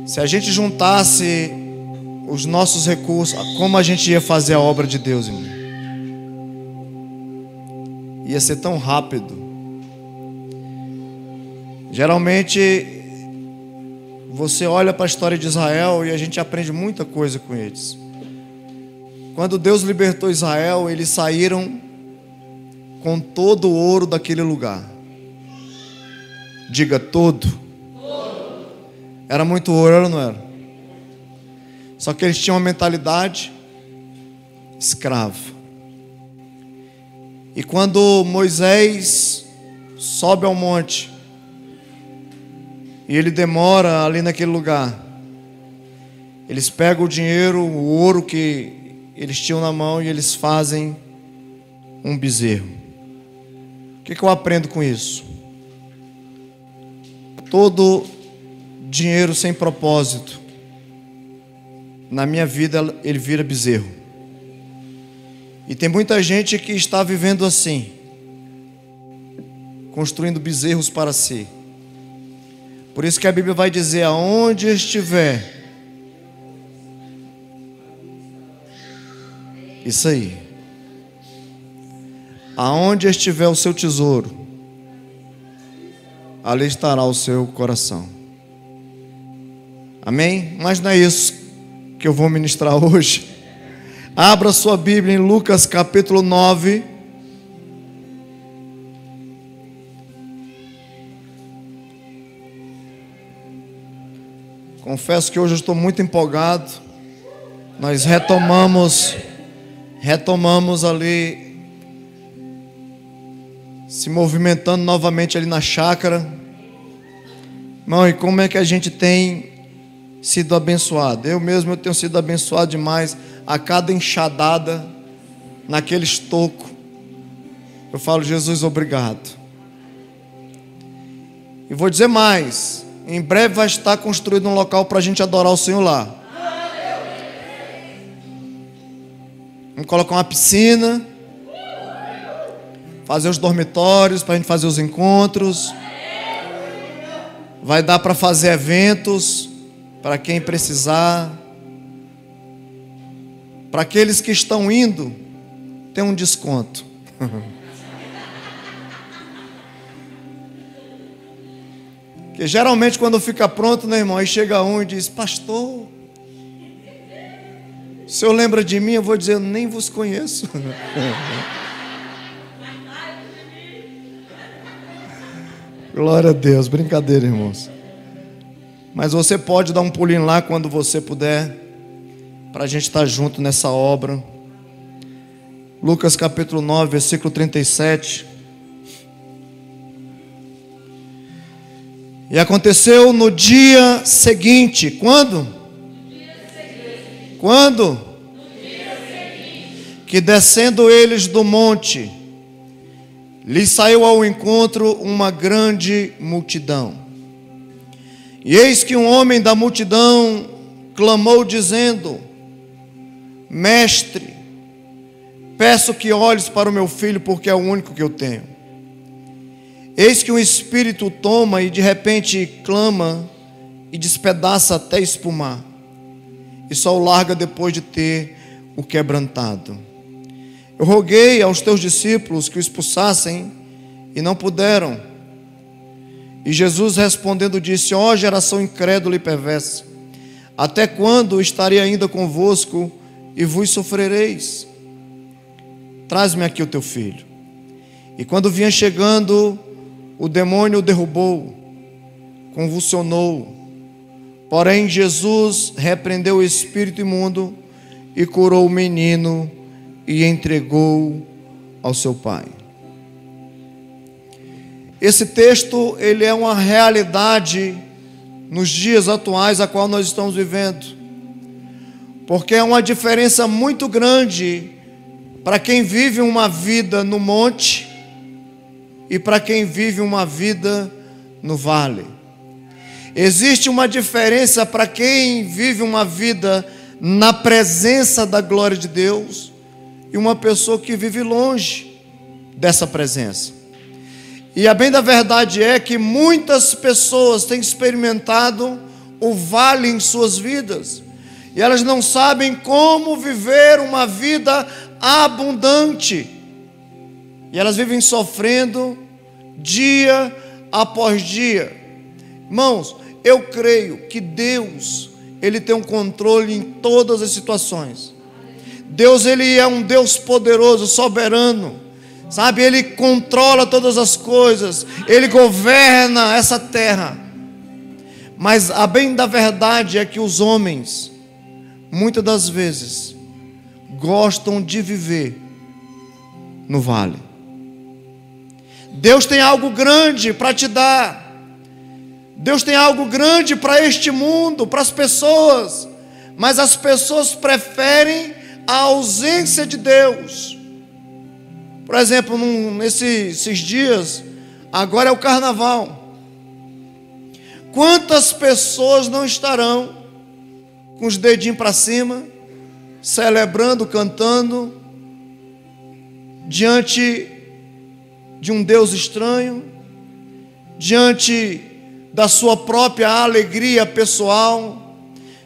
Se a gente juntasse os nossos recursos, como a gente ia fazer a obra de Deus, irmão? Ia ser tão rápido. Geralmente, você olha para a história de Israel e a gente aprende muita coisa com eles. Quando Deus libertou Israel, eles saíram com todo o ouro daquele lugar. Diga todo. Era muito ouro, era ou não era? Só que eles tinham uma mentalidade escrava. E quando Moisés sobe ao monte e ele demora ali naquele lugar, eles pegam o dinheiro, o ouro que eles tinham na mão, e eles fazem um bezerro. O que eu aprendo com isso? Todo dinheiro sem propósito na minha vida, ele vira bezerro. E tem muita gente que está vivendo assim, construindo bezerros para si. Por isso que a Bíblia vai dizer: aonde estiver, isso aí, aonde estiver o seu tesouro, ali estará o seu coração. Amém? Mas não é isso que eu vou ministrar hoje. Abra sua Bíblia em Lucas capítulo 9. Confesso que hoje eu estou muito empolgado. Nós retomamos ali, se movimentando novamente ali na chácara. Irmão, e como é que a gente tem sido abençoado? Eu tenho sido abençoado demais. A cada enxadada naquele estoco, eu falo: Jesus, obrigado. E vou dizer mais: em breve vai estar construído um local para a gente adorar o Senhor lá. Vamos colocar uma piscina, fazer os dormitórios para a gente fazer os encontros. Vai dar para fazer eventos para quem precisar. Para aqueles que estão indo, tem um desconto. Que geralmente quando fica pronto, né, irmão, aí chega um e diz: pastor, o senhor lembra de mim? Eu vou dizer: nem vos conheço. Glória a Deus, brincadeira, irmãos. Mas você pode dar um pulinho lá quando você puder, para a gente estar junto nessa obra. Lucas capítulo 9, versículo 37. E aconteceu no dia seguinte. Quando? Quando? Que descendo eles do monte, lhes saiu ao encontro uma grande multidão. E eis que um homem da multidão clamou dizendo: Mestre, peço que olhes para o meu filho, porque é o único que eu tenho. Eis que um espírito o toma e de repente clama e despedaça até espumar, e só o larga depois de ter o quebrantado. Eu roguei aos teus discípulos que o expulsassem e não puderam. E Jesus respondendo disse: ó geração incrédula e perversa, até quando estarei ainda convosco e vos sofrereis? Traz-me aqui o teu filho. E quando vinha chegando, o demônio o derrubou, convulsionou. Porém Jesus repreendeu o espírito imundo e curou o menino e entregou ao seu pai. Esse texto, ele é uma realidade nos dias atuais a qual nós estamos vivendo, porque é uma diferença muito grande para quem vive uma vida no monte e para quem vive uma vida no vale. Existe uma diferença para quem vive uma vida na presença da glória de Deus e uma pessoa que vive longe dessa presença. E a bem da verdade é que muitas pessoas têm experimentado o vale em suas vidas, e elas não sabem como viver uma vida abundante, e elas vivem sofrendo dia após dia. Irmãos, eu creio que Deus, Ele tem um controle em todas as situações. Deus, Ele é um Deus poderoso, soberano, sabe? Ele controla todas as coisas, Ele governa essa terra. Mas a bem da verdade é que os homens, muitas das vezes, gostam de viver no vale. Deus tem algo grande para te dar. Deus tem algo grande para este mundo, para as pessoas. Mas as pessoas preferem a ausência de Deus. Por exemplo, nesses dias, agora é o carnaval. Quantas pessoas não estarão com os dedinhos para cima, celebrando, cantando, diante de um Deus estranho, diante da sua própria alegria pessoal,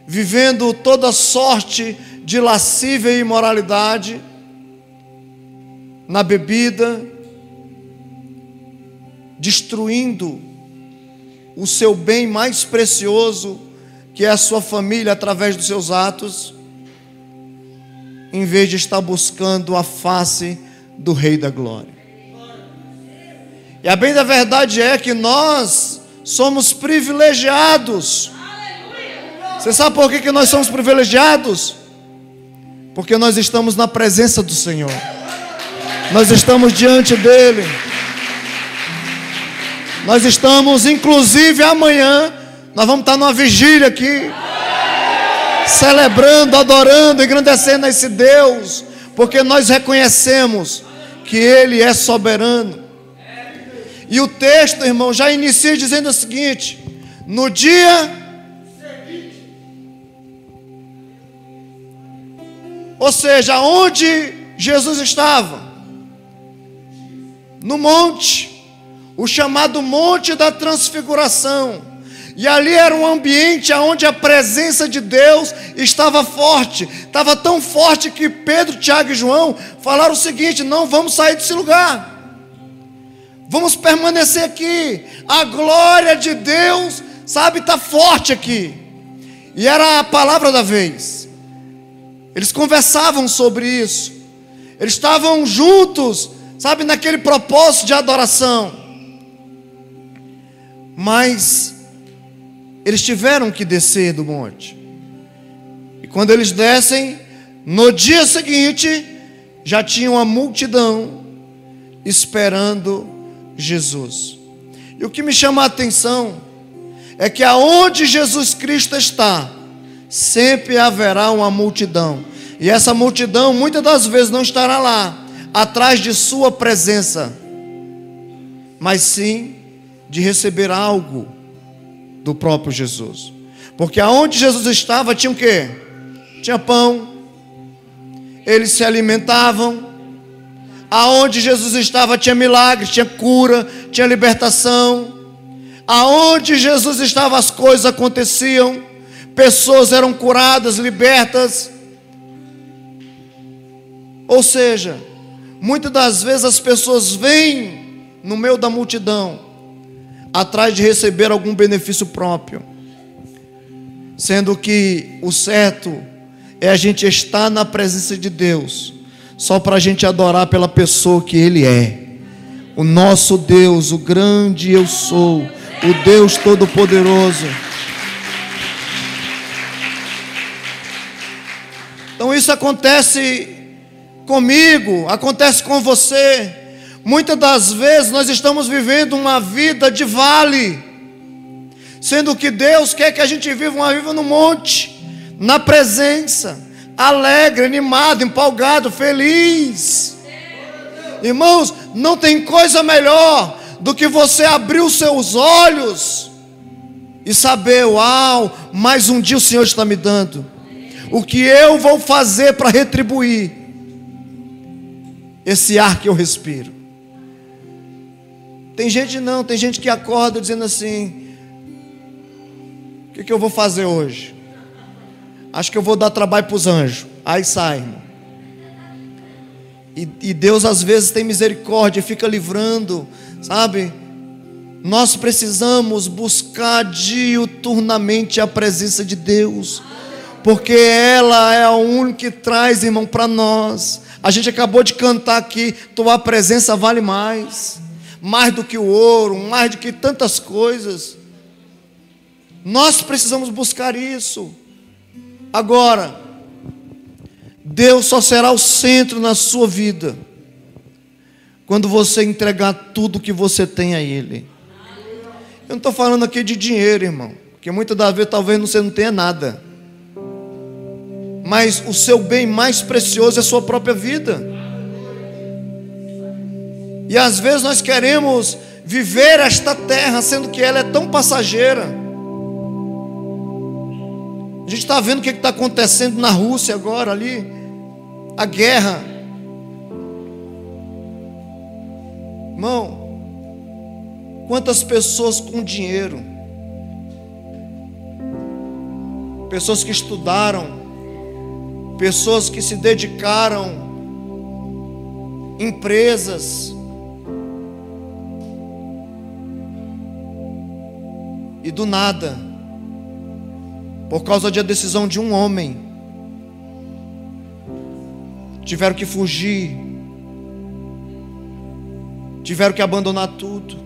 vivendo toda sorte de lascívia e imoralidade, na bebida, destruindo o seu bem mais precioso, que é a sua família, através dos seus atos, em vez de estar buscando a face do Rei da Glória. E a bem da verdade é que nós somos privilegiados. Você sabe por que nós somos privilegiados? Porque nós estamos na presença do Senhor. Nós estamos diante dEle. Nós estamos, inclusive amanhã, nós vamos estar numa vigília aqui, celebrando, adorando, engrandecendo esse Deus, porque nós reconhecemos que Ele é soberano. E o texto, irmão, já inicia dizendo o seguinte: no dia seguinte, ou seja, onde Jesus estava? No monte, o chamado Monte da Transfiguração. E ali era um ambiente onde a presença de Deus estava forte. Estava tão forte que Pedro, Tiago e João falaram o seguinte: não vamos sair desse lugar, vamos permanecer aqui. A glória de Deus, sabe, está forte aqui. E era a palavra da vez. Eles conversavam sobre isso. Eles estavam juntos, sabe, naquele propósito de adoração. Mas eles tiveram que descer do monte. E quando eles descem, no dia seguinte, já tinha uma multidão esperando Jesus. E o que me chama a atenção é que aonde Jesus Cristo está, sempre haverá uma multidão. E essa multidão muitas das vezes não estará lá atrás de sua presença, mas sim de receber algo do próprio Jesus. Porque aonde Jesus estava tinha o quê? Tinha pão. Eles se alimentavam. Aonde Jesus estava tinha milagres, tinha cura, tinha libertação. Aonde Jesus estava as coisas aconteciam. Pessoas eram curadas, libertas. Ou seja, muitas das vezes as pessoas vêm no meio da multidão atrás de receber algum benefício próprio, sendo que o certo é a gente estar na presença de Deus só para a gente adorar pela pessoa que Ele é, o nosso Deus, o grande eu sou, o Deus Todo-Poderoso. Então isso acontece comigo, acontece com você. Muitas das vezes nós estamos vivendo uma vida de vale, sendo que Deus quer que a gente viva uma vida no monte, na presença, alegre, animado, empolgado, feliz. Irmãos, não tem coisa melhor do que você abrir os seus olhos e saber: uau, mais um dia o Senhor está me dando. O que eu vou fazer para retribuir esse ar que eu respiro? Tem gente que acorda dizendo assim: O que eu vou fazer hoje? Acho que eu vou dar trabalho para os anjos. Aí sai, irmão. E Deus às vezes tem misericórdia e fica livrando, sabe? Nós precisamos buscar diuturnamente a presença de Deus, porque ela é a única que traz, irmão, para nós. A gente acabou de cantar aqui, tua presença vale mais do que o ouro, mais do que tantas coisas. Nós precisamos buscar isso. Agora, Deus só será o centro na sua vida quando você entregar tudo que você tem a Ele. Eu não estou falando aqui de dinheiro, irmão, porque muitas das vezes talvez você não tenha nada, mas o seu bem mais precioso é a sua própria vida. E às vezes nós queremos viver esta terra, sendo que ela é tão passageira. A gente está vendo o que está acontecendo na Rússia agora ali, a guerra. Irmão, quantas pessoas com dinheiro, pessoas que estudaram, pessoas que se dedicaram, empresas, e do nada, por causa da decisão de um homem, tiveram que fugir, tiveram que abandonar tudo,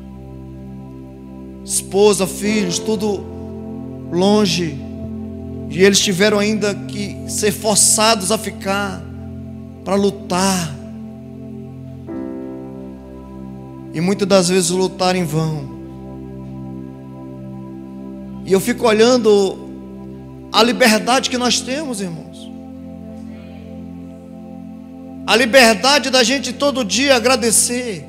esposa, filhos, tudo longe, e eles tiveram ainda que ser forçados a ficar para lutar, e muitas das vezes lutar em vão. E eu fico olhando a liberdade que nós temos, irmãos, a liberdade da gente todo dia agradecer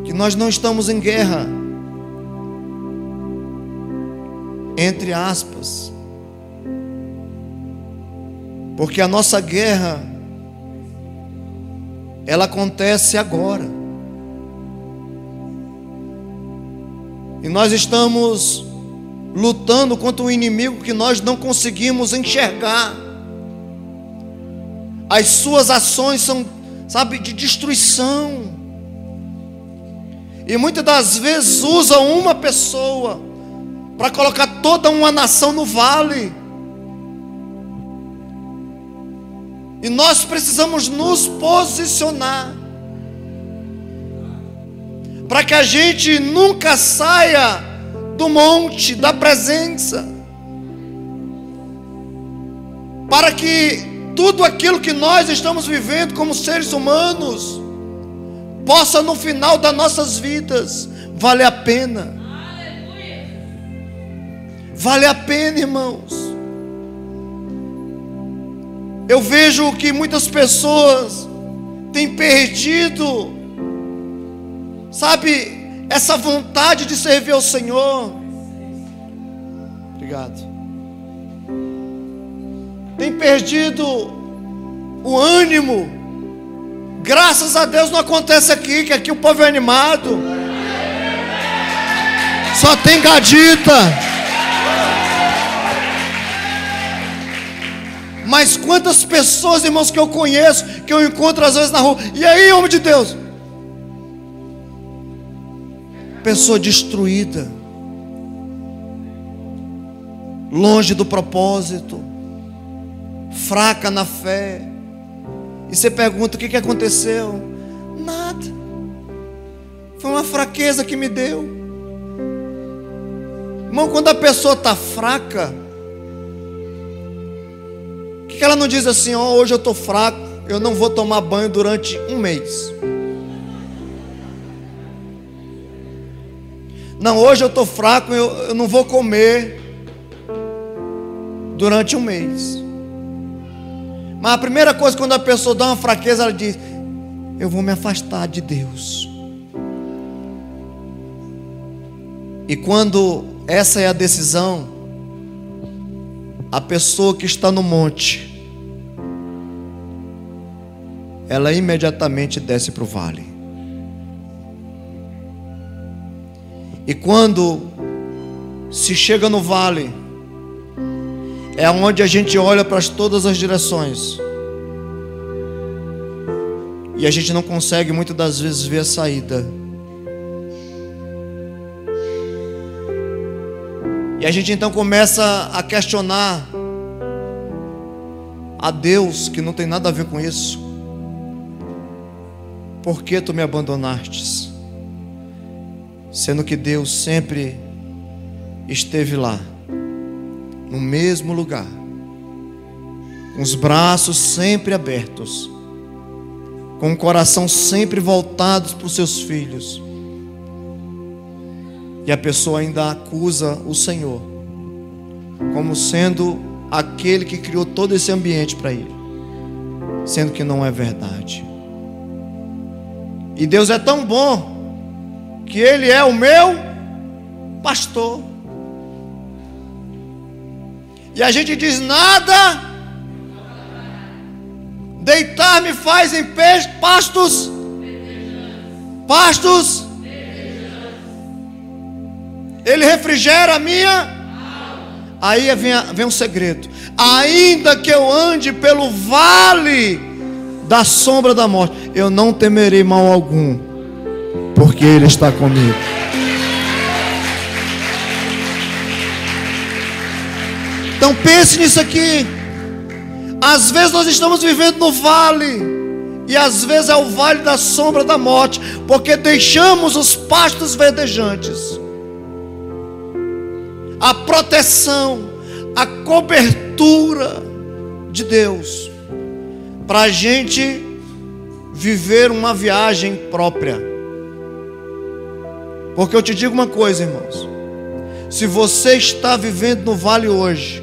que nós não estamos em guerra, entre aspas, porque a nossa guerra, ela acontece agora, e nós estamos lutando contra um inimigo que nós não conseguimos enxergar. As suas ações são, sabe, de destruição, e muitas das vezes usam uma pessoa para colocar toda uma nação no vale. E nós precisamos nos posicionar para que a gente nunca saia do monte da presença, para que tudo aquilo que nós estamos vivendo como seres humanos possa no final das nossas vidas valer a pena. Vale a pena, irmãos. Eu vejo que muitas pessoas têm perdido, sabe, essa vontade de servir ao Senhor. Obrigado. Tem perdido o ânimo. Graças a Deus não acontece aqui, que aqui o povo é animado. Só tem gadita. Mas quantas pessoas, irmãos, que eu conheço, que eu encontro às vezes na rua, e aí, homem de Deus? Pessoa destruída, longe do propósito, fraca na fé. E você pergunta: o que aconteceu? Nada, foi uma fraqueza que me deu. Irmão, quando a pessoa está fraca, por que ela não diz assim: ó, hoje eu estou fraco, eu não vou tomar banho durante um mês? Não, hoje eu estou fraco, eu não vou comer durante um mês. Mas a primeira coisa, quando a pessoa dá uma fraqueza, ela diz: eu vou me afastar de Deus. E quando essa é a decisão, a pessoa que está no monte, ela imediatamente desce para o vale. E quando se chega no vale, é onde a gente olha para todas as direções e a gente não consegue muitas das vezes ver a saída. E a gente então começa a questionar a Deus, que não tem nada a ver com isso. Por que tu me abandonastes? Sendo que Deus sempre esteve lá, no mesmo lugar, com os braços sempre abertos, com o coração sempre voltado para os seus filhos. E a pessoa ainda acusa o Senhor como sendo aquele que criou todo esse ambiente para ele, sendo que não é verdade. E Deus é tão bom que Ele é o meu pastor. E a gente diz: nada deitar-me faz em pastos. Ele refrigera a minha. Aí vem um segredo: ainda que eu ande pelo vale da sombra da morte, eu não temerei mal algum, porque Ele está comigo. Então pense nisso aqui. Às vezes nós estamos vivendo no vale, e às vezes é o vale da sombra da morte, porque deixamos os pastos verdejantes, a proteção, a cobertura de Deus, para a gente viver uma viagem própria. Porque eu te digo uma coisa, irmãos: se você está vivendo no vale hoje,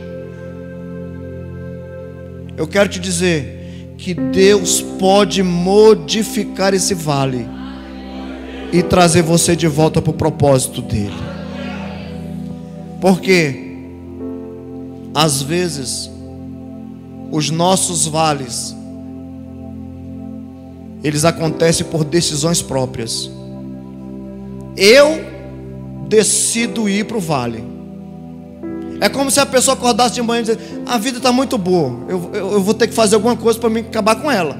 eu quero te dizer que Deus pode modificar esse vale e trazer você de volta para o propósito dele. Porque às vezes os nossos vales, eles acontecem por decisões próprias. Eu decido ir para o vale. É como se a pessoa acordasse de manhã e dissesse: a vida está muito boa, eu vou ter que fazer alguma coisa para me acabar com ela.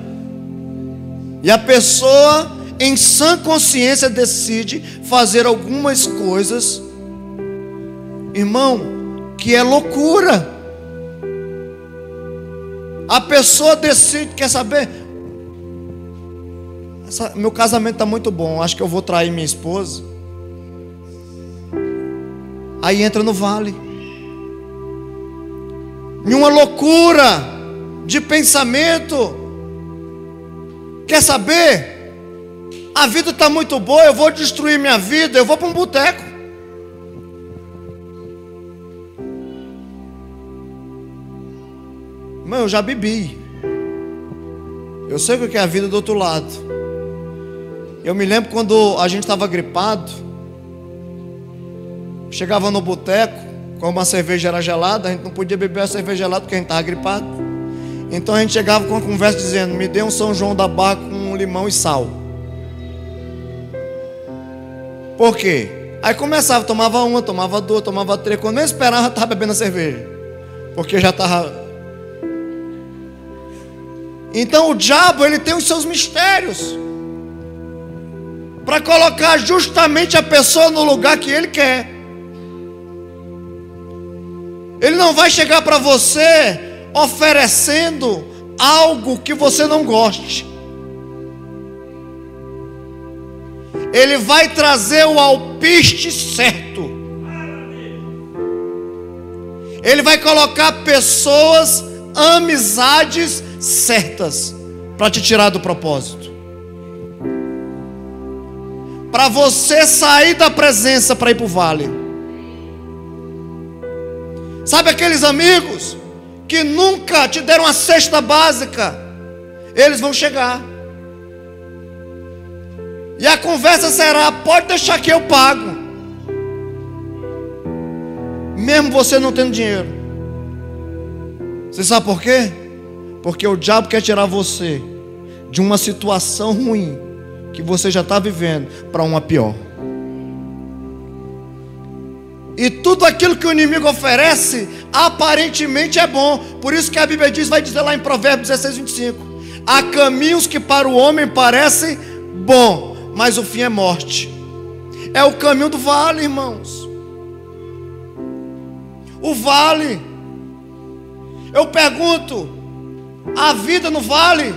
E a pessoa, em sã consciência, decide fazer algumas coisas, irmão, que é loucura. A pessoa decide: quer saber? Meu casamento está muito bom, acho que eu vou trair minha esposa. Aí entra no vale, em uma loucura de pensamento. Quer saber? A vida está muito boa, eu vou destruir minha vida, eu vou para um boteco. Mano, eu já bebi, eu sei o que é a vida do outro lado. Eu me lembro quando a gente estava gripado, chegava no boteco, como a cerveja era gelada, a gente não podia beber a cerveja gelada porque a gente estava gripado. Então a gente chegava com uma conversa dizendo: me dê um São João da Barra com limão e sal. Por quê? Aí começava, tomava uma, tomava duas, tomava três. Quando eu esperava, estava bebendo a cerveja, porque já estava. Então o diabo, ele tem os seus mistérios para colocar justamente a pessoa no lugar que ele quer. Ele não vai chegar para você oferecendo algo que você não goste. Ele vai trazer o alpiste certo. Ele vai colocar pessoas, amizades certas para te tirar do propósito, para você sair da presença para ir para o vale. Sabe aqueles amigos que nunca te deram a cesta básica? Eles vão chegar e a conversa será: pode deixar que eu pago, mesmo você não tendo dinheiro. Você sabe por quê? Porque o diabo quer tirar você de uma situação ruim que você já está vivendo para uma pior. E tudo aquilo que o inimigo oferece, aparentemente é bom. Por isso que a Bíblia diz, vai dizer lá em Provérbios 16, 25: há caminhos que para o homem parecem bom, mas o fim é morte. É o caminho do vale, irmãos. O vale. Eu pergunto, a vida no vale?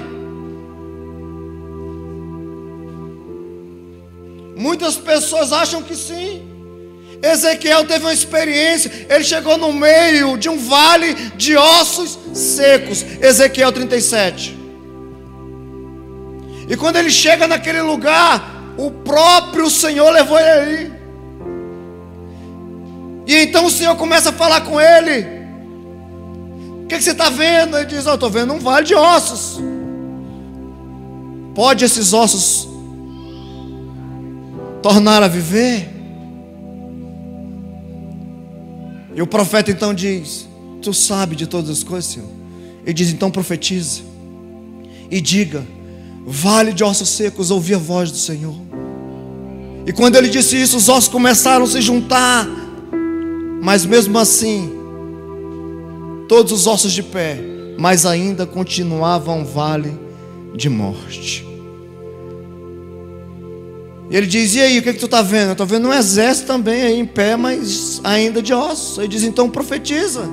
Muitas pessoas acham que sim. Ezequiel teve uma experiência. Ele chegou no meio de um vale de ossos secos. Ezequiel 37. E quando ele chega naquele lugar, o próprio Senhor levou ele ali. E então o Senhor começa a falar com ele. O que você está vendo? Ele diz, eu estou vendo um vale de ossos. Pode esses ossos tornar a viver? E o profeta então diz, tu sabe de todas as coisas, Senhor. Ele diz, então profetiza e diga, vale de ossos secos, ouvi a voz do Senhor. E quando ele disse isso, os ossos começaram a se juntar. Mas mesmo assim, todos os ossos de pé, mas ainda continuava um vale de morte. E ele diz, e aí, o que tu está vendo? Eu estou vendo um exército também aí em pé, mas ainda de ossos. Ele diz, então profetiza.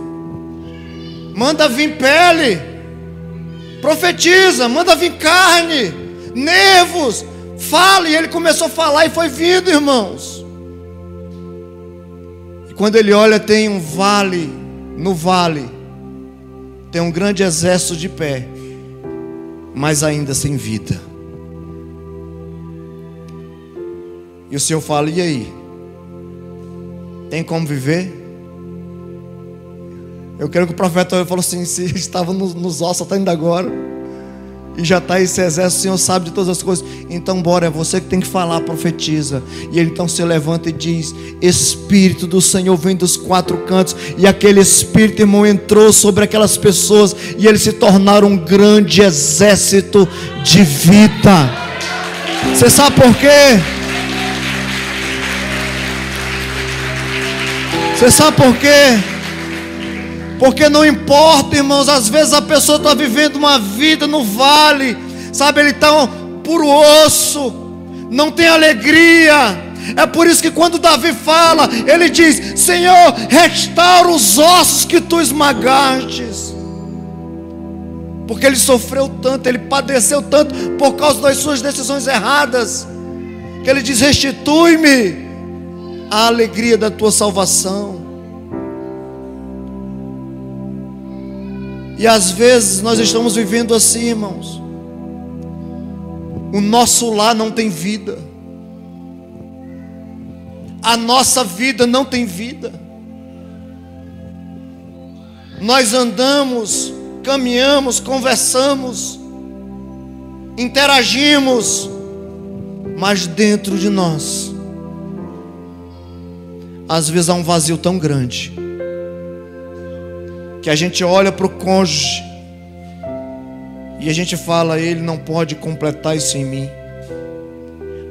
Manda vir pele. Profetiza, manda vir carne, nervos. Fala. E ele começou a falar e foi vindo, irmãos. E quando ele olha, tem um vale. No vale tem um grande exército de pé, mas ainda sem vida. E o Senhor fala, e aí? Tem como viver? Eu quero que o profeta falou assim, se estava nos ossos até ainda agora, e já está esse exército, o Senhor sabe de todas as coisas. Então bora, é você que tem que falar, profetiza. E ele então se levanta e diz, Espírito do Senhor vem dos quatro cantos. E aquele Espírito, irmão, entrou sobre aquelas pessoas, e eles se tornaram um grande exército de vida. Você sabe por quê? Você sabe por quê? Porque não importa, irmãos, às vezes a pessoa está vivendo uma vida no vale, sabe, ele está puro osso, não tem alegria. É por isso que quando Davi fala, ele diz, Senhor, restaura os ossos que tu esmagastes. Porque ele sofreu tanto, ele padeceu tanto por causa das suas decisões erradas, que ele diz, restitui-me a alegria da tua salvação. E às vezes nós estamos vivendo assim, irmãos. O nosso lar não tem vida. A nossa vida não tem vida. Nós andamos, caminhamos, conversamos, interagimos, mas dentro de nós, às vezes há um vazio tão grande, que a gente olha para o cônjuge e a gente fala, ele não pode completar isso em mim.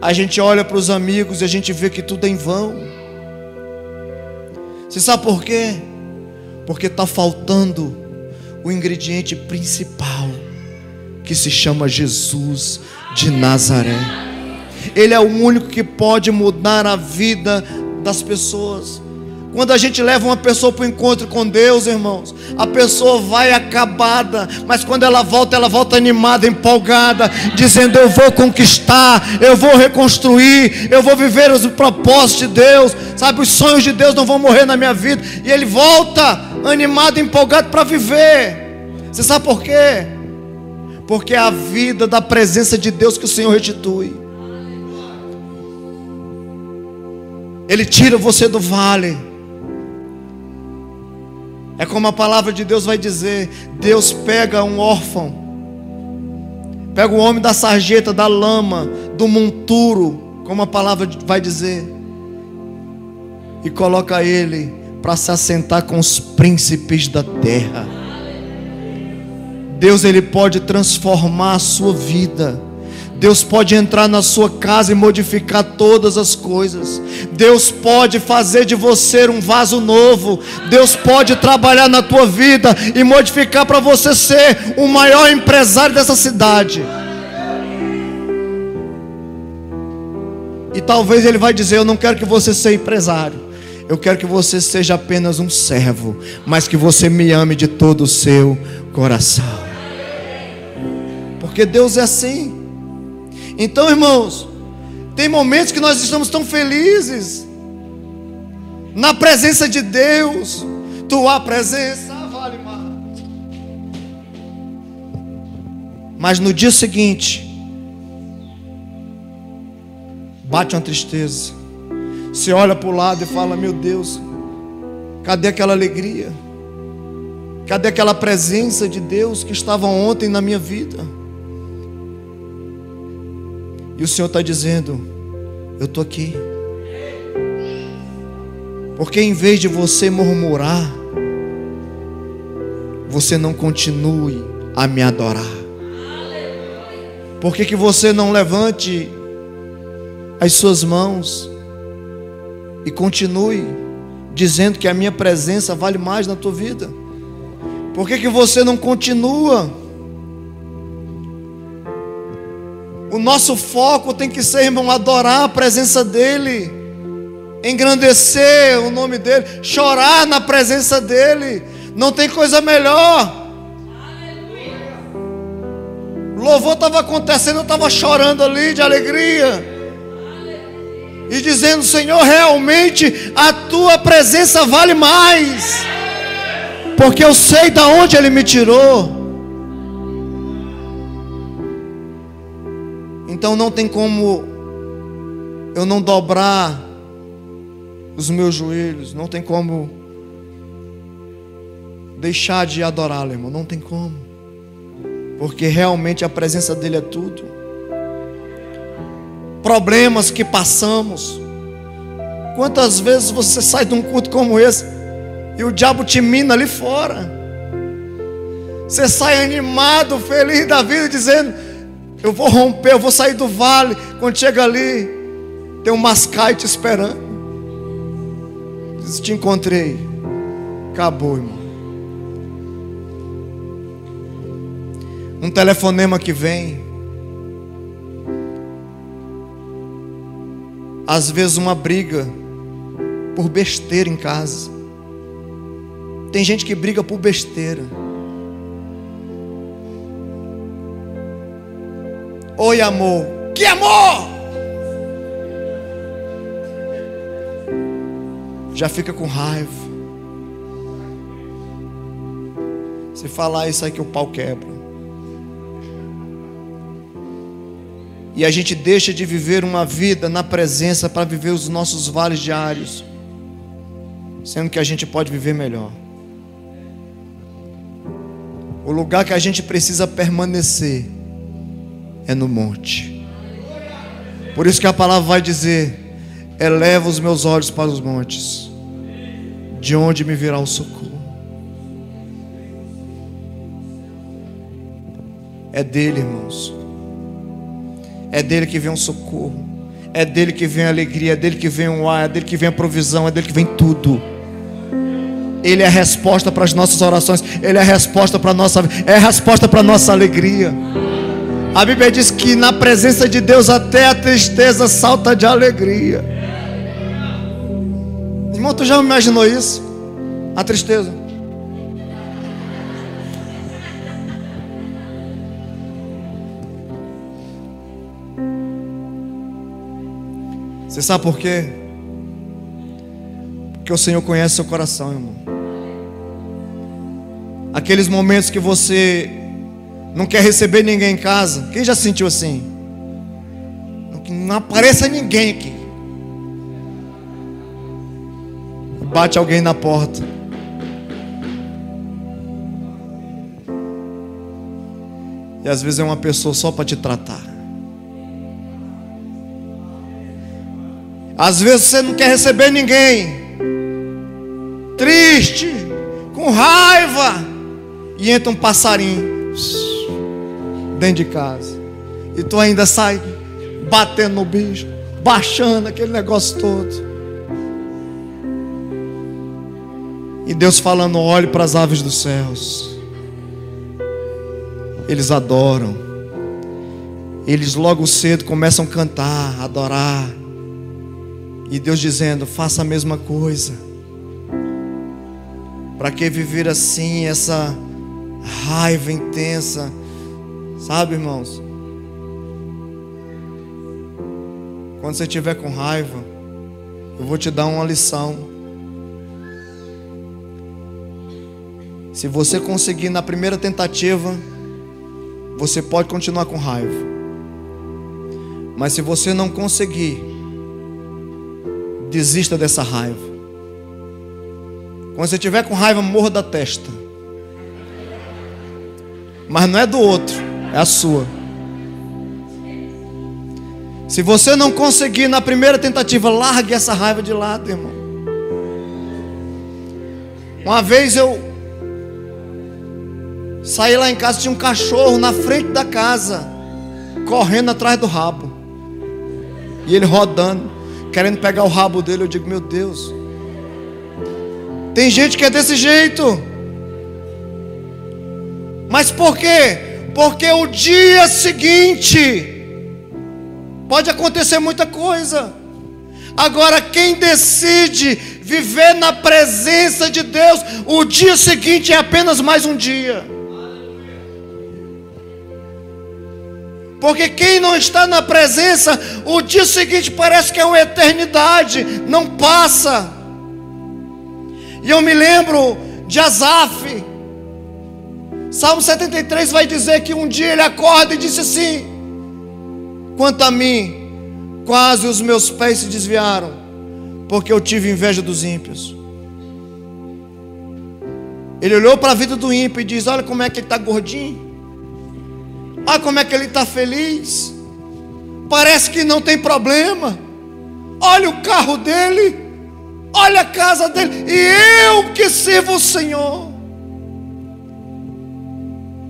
A gente olha para os amigos e a gente vê que tudo é em vão. Você sabe por quê? Porque está faltando o ingrediente principal, que se chama Jesus de Nazaré. Ele é o único que pode mudar a vida das pessoas. Quando a gente leva uma pessoa para o encontro com Deus, irmãos, a pessoa vai acabada, mas quando ela volta animada, empolgada, dizendo, eu vou conquistar, eu vou reconstruir, eu vou viver os propósitos de Deus, sabe, os sonhos de Deus não vão morrer na minha vida, e ele volta animado, empolgado para viver. Você sabe por quê? Porque é a vida da presença de Deus que o Senhor restitui. Ele tira você do vale. É como a palavra de Deus vai dizer, Deus pega um órfão, pega o homem da sarjeta, da lama, do monturo, como a palavra vai dizer, e coloca ele para se assentar com os príncipes da terra. Deus, ele pode transformar a sua vida. Deus pode entrar na sua casa e modificar todas as coisas. Deus pode fazer de você um vaso novo. Deus pode trabalhar na tua vida e modificar para você ser o maior empresário dessa cidade. E talvez Ele vai dizer: eu não quero que você seja empresário, eu quero que você seja apenas um servo, mas que você me ame de todo o seu coração. Porque Deus é assim. Então, irmãos, tem momentos que nós estamos tão felizes na presença de Deus. Tua presença vale mais. Mas no dia seguinte bate uma tristeza. Você olha para o lado e fala: meu Deus, cadê aquela alegria? Cadê aquela presença de Deus que estava ontem na minha vida? E o Senhor está dizendo: eu estou aqui. Porque em vez de você murmurar, você não continue a me adorar. Por que você não levante as suas mãos e continue dizendo que a minha presença vale mais na tua vida? Por que você não continua? O nosso foco tem que ser, irmão, adorar a presença dEle, engrandecer o nome dEle, chorar na presença dEle. Não tem coisa melhor. O louvor estava acontecendo, eu estava chorando ali de alegria e dizendo: Senhor, realmente a tua presença vale mais, porque eu sei de onde Ele me tirou. Então não tem como eu não dobrar os meus joelhos, não tem como deixar de adorá-lo, irmão, não tem como, porque realmente a presença dEle é tudo. Problemas que passamos, quantas vezes você sai de um culto como esse e o diabo te mina ali fora? Você sai animado, feliz da vida, dizendo: eu vou romper, eu vou sair do vale. Quando chega ali, tem um mascai te esperando. Diz: te encontrei. Acabou, irmão. Um telefonema que vem, às vezes uma briga por besteira em casa. Tem gente que briga por besteira. Oi, amor. Que amor? Já fica com raiva. Se falar isso aí que o pau quebra. E a gente deixa de viver uma vida na presença para viver os nossos vales diários, sendo que a gente pode viver melhor. O lugar que a gente precisa permanecer é no monte. Por isso que a palavra vai dizer: eleva os meus olhos para os montes, de onde me virá o socorro. É dele, irmãos. É dele que vem o socorro, é dele que vem a alegria, é dele que vem o ar, é dele que vem a provisão, é dele que vem tudo. Ele é a resposta para as nossas orações, Ele é a resposta para a nossa vida, é a resposta para a nossa alegria. A Bíblia diz que na presença de Deus até a tristeza salta de alegria. Irmão, tu já imaginou isso? A tristeza. Você sabe por quê? Porque o Senhor conhece seu coração, irmão. Aqueles momentos que você não quer receber ninguém em casa. Quem já se sentiu assim? Não apareça ninguém aqui. Bate alguém na porta. E às vezes é uma pessoa só para te tratar. Às vezes você não quer receber ninguém, triste, com raiva, e entra um passarinho dentro de casa. E tu ainda sai batendo no bicho, baixando aquele negócio todo. E Deus falando: olhe para as aves dos céus. Eles adoram. Eles logo cedo começam a cantar, a adorar. E Deus dizendo: faça a mesma coisa. Para que viver assim, essa raiva intensa? Sabe, irmãos? Quando você estiver com raiva, eu vou te dar uma lição. Se você conseguir na primeira tentativa, você pode continuar com raiva. Mas se você não conseguir, desista dessa raiva. Quando você estiver com raiva, morra da testa. Mas não é do outro, é a sua. Se você não conseguir na primeira tentativa, largue essa raiva de lado, irmão. Uma vez eu saí lá em casa, tinha um cachorro na frente da casa, correndo atrás do rabo. E ele rodando, querendo pegar o rabo dele. Eu digo: meu Deus. Tem gente que é desse jeito. Mas por quê? Porque o dia seguinte pode acontecer muita coisa. Agora, quem decide viver na presença de Deus, o dia seguinte é apenas mais um dia. Porque quem não está na presença, o dia seguinte parece que é uma eternidade, não passa. E eu me lembro de Asaf. Salmo 73 vai dizer que um dia ele acorda e disse assim: quanto a mim, quase os meus pés se desviaram, porque eu tive inveja dos ímpios. Ele olhou para a vida do ímpio e diz: olha como é que ele está gordinho, olha como é que ele está feliz, parece que não tem problema, olha o carro dele, olha a casa dele, e eu que sirvo o Senhor,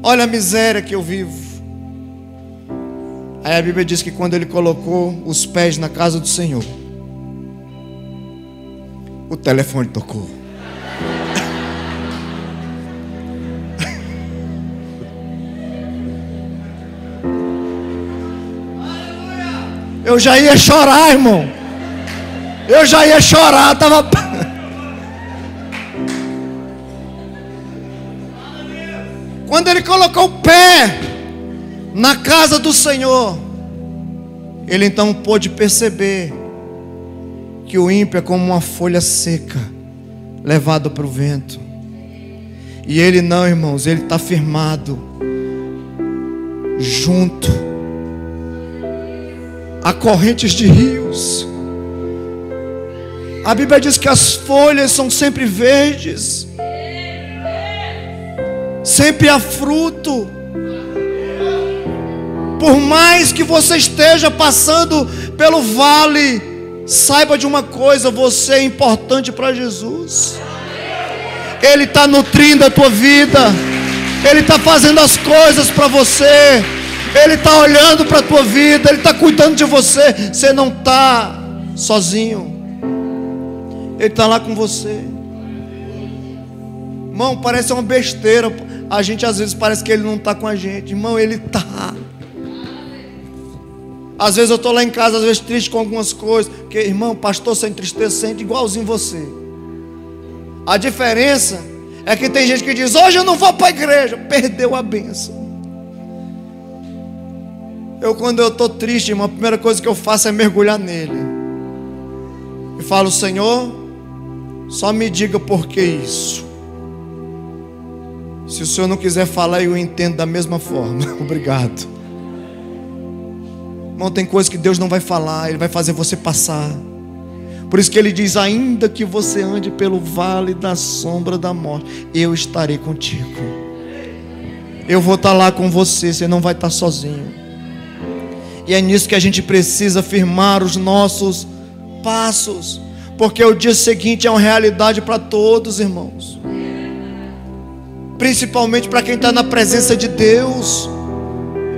olha a miséria que eu vivo. Aí a Bíblia diz que quando ele colocou os pés na casa do Senhor, o telefone tocou. Eu já ia chorar, irmão. Eu já ia chorar, tava. Quando ele colocou o pé na casa do Senhor, ele então pôde perceber que o ímpio é como uma folha seca, levada para o vento. E ele não, irmãos, ele está firmado junto a correntes de rios. A Bíblia diz que as folhas são sempre verdes, sempre há fruto. Por mais que você esteja passando pelo vale, saiba de uma coisa: você é importante para Jesus. Ele está nutrindo a tua vida, Ele está fazendo as coisas para você, Ele está olhando para a tua vida, Ele está cuidando de você. Você não está sozinho, Ele está lá com você. Irmão, parece uma besteira. A gente às vezes parece que Ele não está com a gente. Irmão, Ele está. Às vezes eu estou lá em casa, às vezes triste com algumas coisas, porque, irmão, pastor, sem tristeza, sente igualzinho você. A diferença é que tem gente que diz: hoje eu não vou para a igreja. Perdeu a bênção. Quando eu estou triste, irmão, a primeira coisa que eu faço é mergulhar nele e falo: Senhor, só me diga por que isso. Se o Senhor não quiser falar, eu entendo da mesma forma. Obrigado. Irmão, tem coisas que Deus não vai falar, Ele vai fazer você passar. Por isso que Ele diz: ainda que você ande pelo vale da sombra da morte, eu estarei contigo. Eu vou estar lá com você, você não vai estar sozinho. E é nisso que a gente precisa firmar os nossos passos, porque o dia seguinte é uma realidade para todos, irmãos, principalmente para quem está na presença de Deus.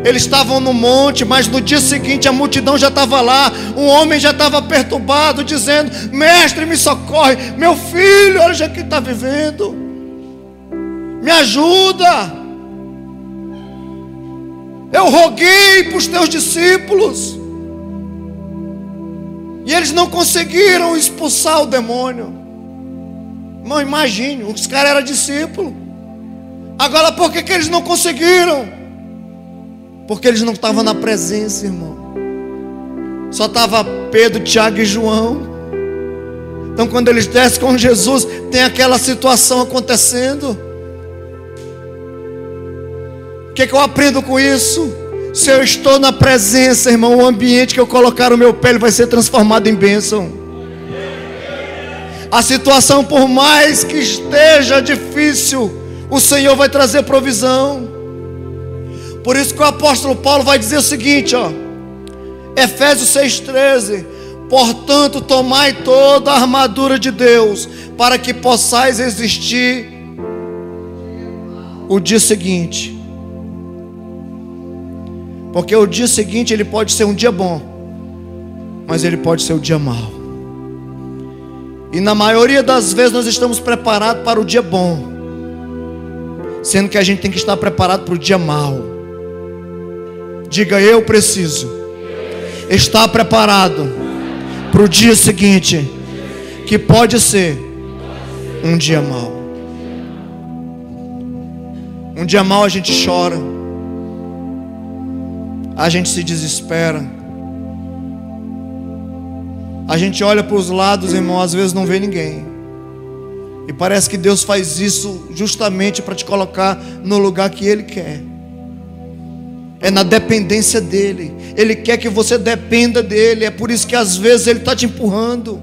Eles estavam no monte, mas no dia seguinte a multidão já estava lá. Um homem já estava perturbado, dizendo: mestre, me socorre, meu filho, olha já que está vivendo, me ajuda. Eu roguei para os teus discípulos e eles não conseguiram expulsar o demônio. Irmão, imagine, os caras eram discípulos. Agora por que eles não conseguiram? Porque eles não estavam na presença, irmão. Só estava Pedro, Tiago e João. Então quando eles descem com Jesus, tem aquela situação acontecendo. O que eu aprendo com isso? Se eu estou na presença, irmão, o ambiente que eu colocar o meu pé, ele vai ser transformado em bênção. A situação, por mais que esteja difícil, o Senhor vai trazer provisão. Por isso que o apóstolo Paulo vai dizer o seguinte, Efésios 6,13: portanto, tomai toda a armadura de Deus, para que possais resistir o dia seguinte. Porque o dia seguinte ele pode ser um dia bom, mas ele pode ser um dia mau. E na maioria das vezes nós estamos preparados para o dia bom, sendo que a gente tem que estar preparado para o dia mau. Diga: eu preciso estar preparado para o dia seguinte, que pode ser um dia mau. Um dia mau a gente chora, a gente se desespera, a gente olha para os lados, irmão, às vezes não vê ninguém. E parece que Deus faz isso justamente para te colocar no lugar que Ele quer. É na dependência dEle. Ele quer que você dependa dEle. É por isso que às vezes Ele está te empurrando,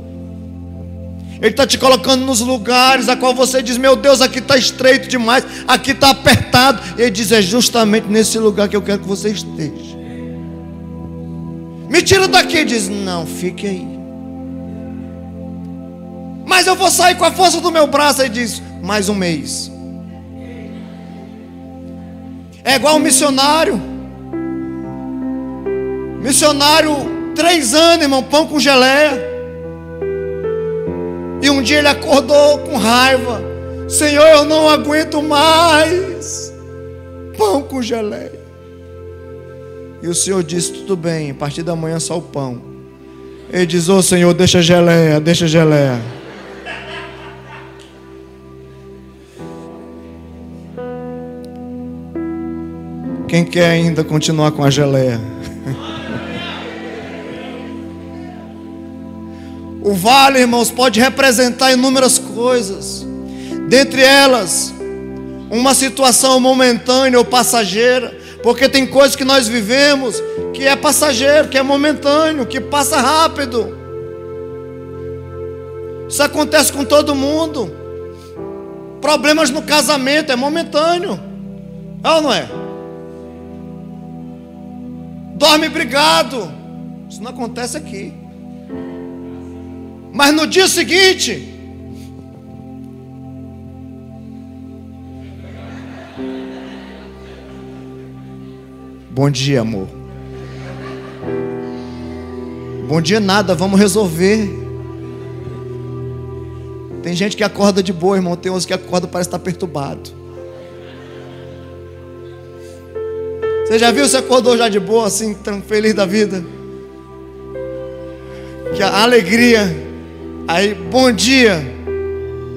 Ele está te colocando nos lugares a qual você diz: meu Deus, aqui está estreito demais, aqui está apertado. Ele diz: é justamente nesse lugar que eu quero que você esteja. Me tira daqui. Ele diz: não, fique aí. Mas eu vou sair com a força do meu braço. Ele diz: mais um mês. É igual um missionário. Missionário, 3 anos, irmão, pão com geleia. E um dia ele acordou com raiva: Senhor, eu não aguento mais pão com geleia. E o Senhor disse: tudo bem, a partir da manhã só o pão. Ele diz: ô Senhor, deixa a geleia, deixa a geleia. Quem quer ainda continuar com a geleia? O vale, irmãos, pode representar inúmeras coisas. Dentre elas, uma situação momentânea ou passageira. Porque tem coisas que nós vivemos que é passageiro, que é momentâneo, que passa rápido. Isso acontece com todo mundo. Problemas no casamento é momentâneo, é ou não é? Dorme brigado, isso não acontece aqui. Mas no dia seguinte, bom dia, amor. Bom dia nada, vamos resolver. Tem gente que acorda de boa, irmão. Tem outros que acordam e parece estar perturbado. Você já viu, você acordou já de boa, assim, feliz da vida? Que a alegria. Aí, bom dia.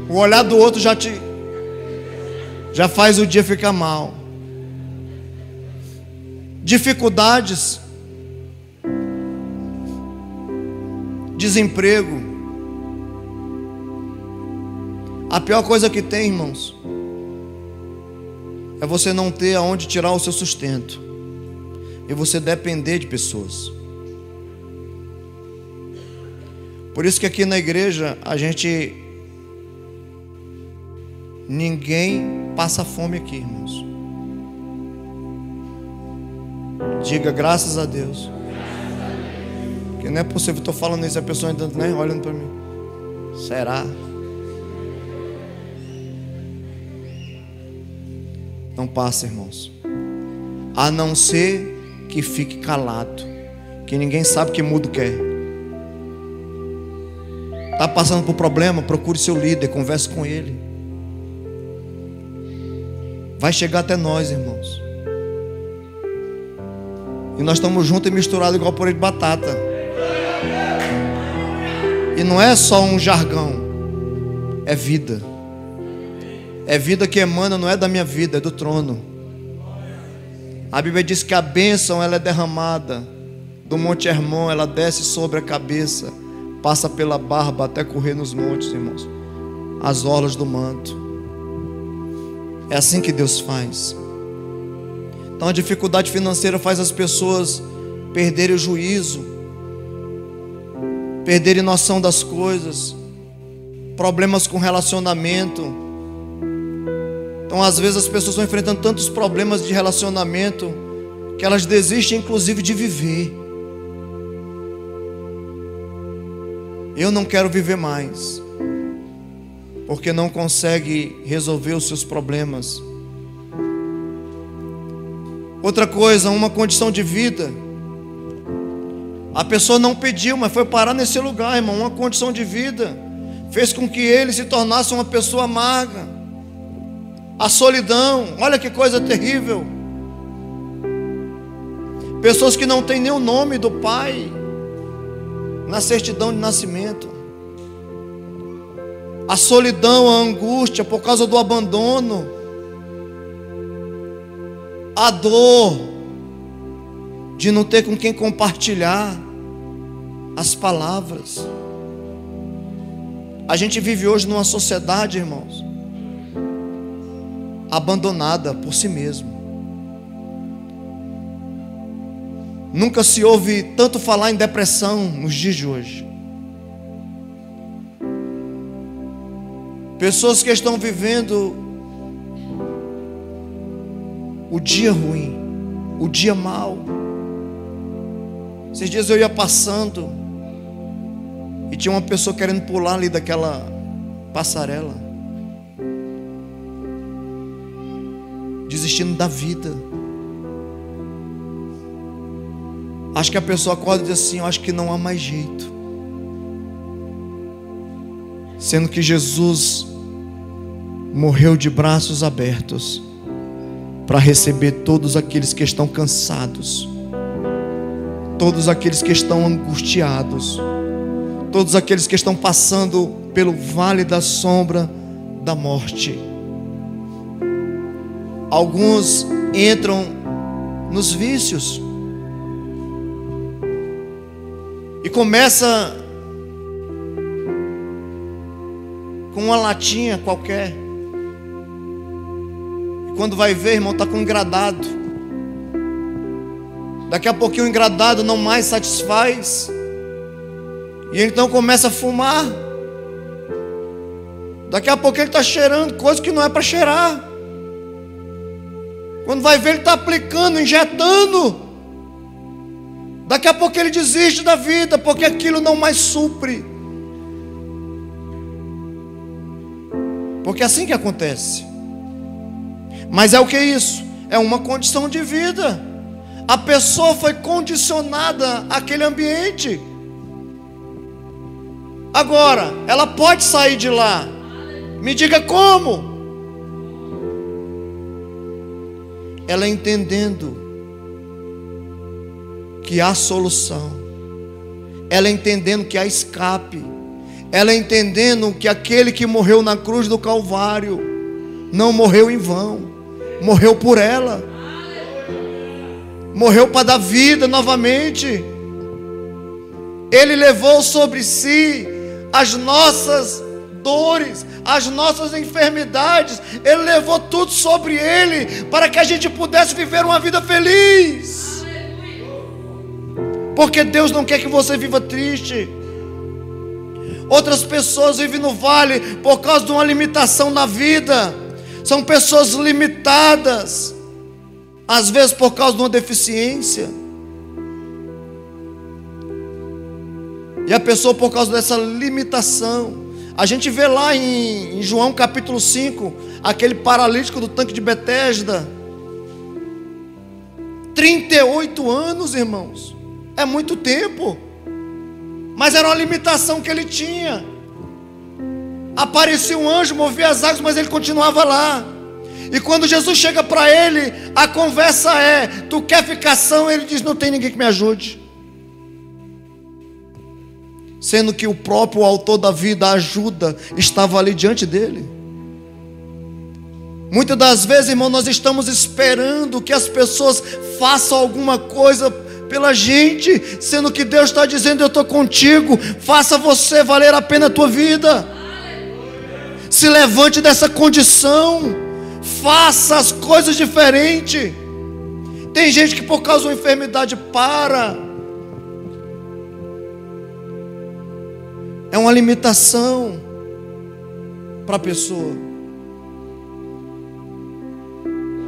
O olhar do outro já faz o dia ficar mal. Dificuldades, desemprego. A pior coisa que tem, irmãos, é você não ter aonde tirar o seu sustento e você depender de pessoas. Por isso que aqui na igreja ninguém passa fome aqui, irmãos. Diga graças a Deus. Porque não é possível, estou falando isso, a pessoa ainda nem olhando para mim. Será? Não passa, irmãos. A não ser que fique calado, que ninguém sabe que mudo quer. Está passando por problema, procure seu líder, converse com ele. Vai chegar até nós, irmãos. E nós estamos juntos e misturados igual purê de batata. E não é só um jargão, é vida. É vida que emana, não é da minha vida, é do trono. A Bíblia diz que a bênção ela é derramada do Monte Hermon, ela desce sobre a cabeça, passa pela barba até correr nos montes, irmãos, as orlas do manto. É assim que Deus faz. Então a dificuldade financeira faz as pessoas perderem o juízo, perderem noção das coisas, problemas com relacionamento. Então às vezes as pessoas estão enfrentando tantos problemas de relacionamento que elas desistem inclusive de viver. Eu não quero viver mais, porque não consegue resolver os seus problemas. Outra coisa, uma condição de vida. A pessoa não pediu, mas foi parar nesse lugar, irmão. Uma condição de vida fez com que ele se tornasse uma pessoa amarga. A solidão, olha que coisa terrível. Pessoas que não têm nem o nome do pai na certidão de nascimento. A solidão, a angústia por causa do abandono. A dor de não ter com quem compartilhar as palavras. A gente vive hoje numa sociedade, irmãos, abandonada por si mesmo. Nunca se ouve tanto falar em depressão nos dias de hoje. Pessoas que estão vivendo o dia ruim, o dia mau. Esses dias eu ia passando e tinha uma pessoa querendo pular ali daquela passarela, desistindo da vida. Acho que a pessoa acorda e diz assim: eu acho que não há mais jeito. Sendo que Jesus morreu de braços abertos para receber todos aqueles que estão cansados, todos aqueles que estão angustiados, todos aqueles que estão passando pelo vale da sombra da morte. Alguns entram nos vícios e começa com uma latinha qualquer. Quando vai ver, irmão, está com um engradado. Daqui a pouquinho o engradado não mais satisfaz, e então começa a fumar. Daqui a pouco ele está cheirando coisa que não é para cheirar. Quando vai ver, ele está aplicando, injetando. Daqui a pouco ele desiste da vida, porque aquilo não mais supre. Porque é assim que acontece. Mas é o que é isso? É uma condição de vida. A pessoa foi condicionada àquele ambiente. Agora, ela pode sair de lá. Me diga como? Ela entendendo que há solução. Ela entendendo que há escape. Ela entendendo que aquele que morreu na cruz do Calvário não morreu em vão. Morreu por ela. Morreu para dar vida novamente. Ele levou sobre si as nossas dores, as nossas enfermidades. Ele levou tudo sobre ele, para que a gente pudesse viver uma vida feliz. Porque Deus não quer que você viva triste. Outras pessoas vivem no vale por causa de uma limitação na vida. São pessoas limitadas, às vezes por causa de uma deficiência. E a pessoa, por causa dessa limitação, a gente vê lá em João capítulo 5, aquele paralítico do tanque de Betesda. 38 anos, irmãos. É muito tempo. Mas era uma limitação que ele tinha. Aparecia um anjo, movia as águas, mas ele continuava lá. E quando Jesus chega para ele, a conversa é: tu quer ficar são? Ele diz: não tem ninguém que me ajude. Sendo que o próprio autor da vida, a ajuda, estava ali diante dele. Muitas das vezes, irmão, nós estamos esperando que as pessoas façam alguma coisa pela gente, sendo que Deus está dizendo: eu estou contigo, faça você valer a pena a tua vida. Se levante dessa condição, faça as coisas diferentes. Tem gente que por causa de uma enfermidade para. É uma limitação para a pessoa.